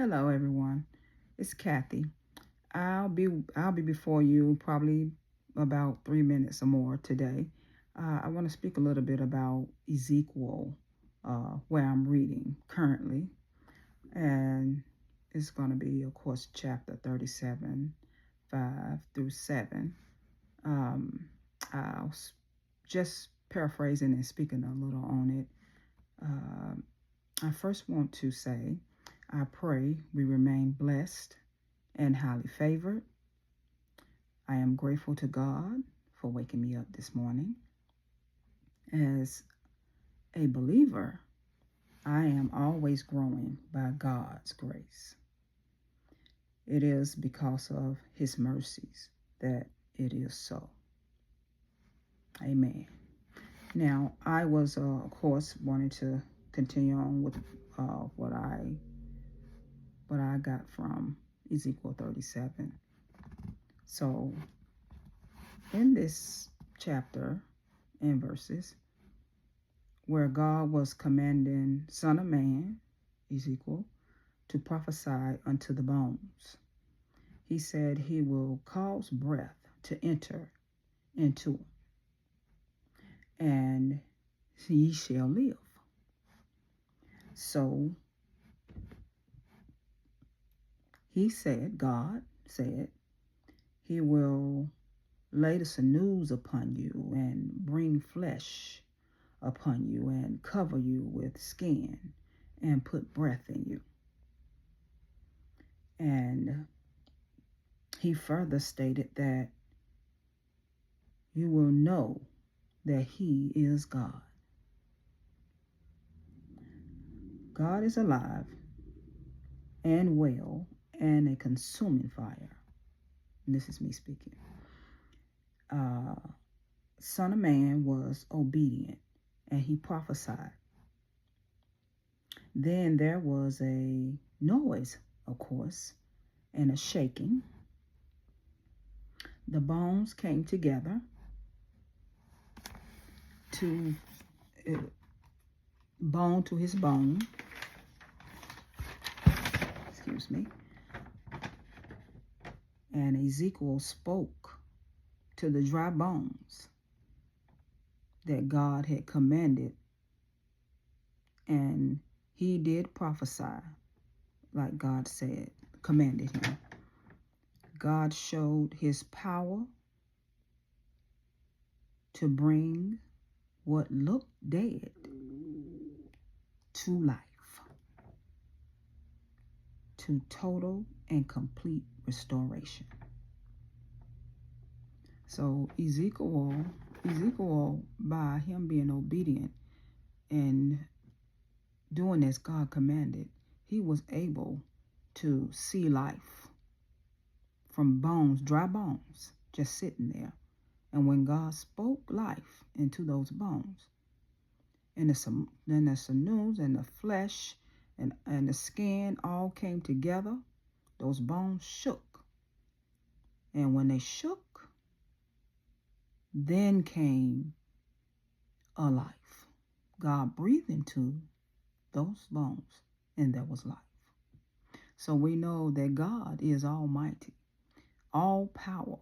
Hello, everyone. It's Kathy. I'll be before you probably about 3 minutes or more today. I want to speak a little bit about Ezekiel, where I'm reading currently, and it's going to be, of course, chapter 37, 5 through 7. Um, I'll just paraphrasing and speaking a little on it. I first want to say, I pray we remain blessed and highly favored. I am grateful to God for waking me up this morning. As a believer, I am always growing by God's grace. It is because of His mercies that it is so. Amen. Now, I was, of course, wanting to continue on with what I got from Ezekiel 37. So, in this chapter and verses, where God was commanding Son of Man, Ezekiel, to prophesy unto the bones, He said He will cause breath to enter into them, and ye shall live. So He said, God said, He will lay the sinews upon you and bring flesh upon you and cover you with skin and put breath in you. And He further stated that you will know that He is God. God is alive and well and a consuming fire. And this is me speaking. Son of Man was obedient and he prophesied. Then there was a noise, of course, and a shaking. The bones came together to bone to his bone. Excuse me. And Ezekiel spoke to the dry bones that God had commanded, and he did prophesy like God said, commanded him. God showed His power to bring what looked dead to life, to total and complete restoration. So Ezekiel, by him being obedient and doing as God commanded, he was able to see life from bones, dry bones, just sitting there. And when God spoke life into those bones, and the sinews and the flesh and the skin all came together, those bones shook. And when they shook, then came a life. God breathed into those bones, and there was life. So we know that God is almighty, all power,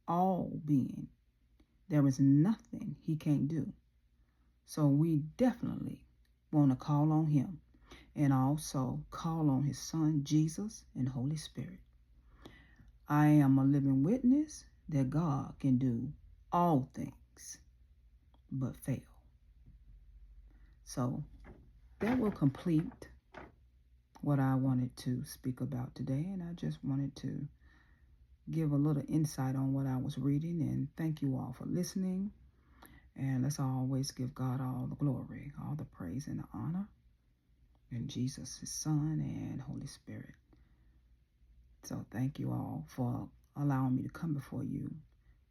all being. There is nothing He can't do. So we definitely want to call on Him and also call on His Son, Jesus, and Holy Spirit. I am a living witness that God can do all things but fail. So that will complete what I wanted to speak about today, and I just wanted to give a little insight on what I was reading, and thank you all for listening. And let's always give God all the glory, all the praise and the honor, in Jesus, His Son, and Holy Spirit. So thank you all for allowing me to come before you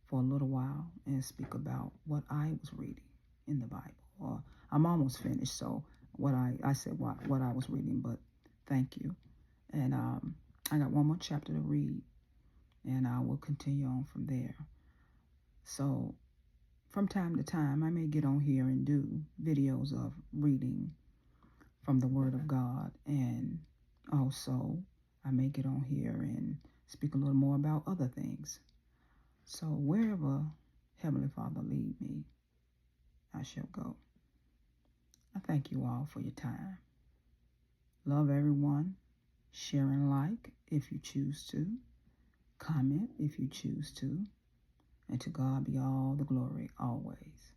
for a little while and speak about what I was reading in the Bible. I'm almost finished, so what I said what I was reading, but thank you. And I got one more chapter to read, and I will continue on from there. So from time to time, I may get on here and do videos of reading from the Word of God, and also I may get on here and speak a little more about other things. So wherever Heavenly Father lead me, I shall go. I thank you all for your time. Love everyone. Share and like if you choose to. Comment if you choose to. And to God be all the glory always.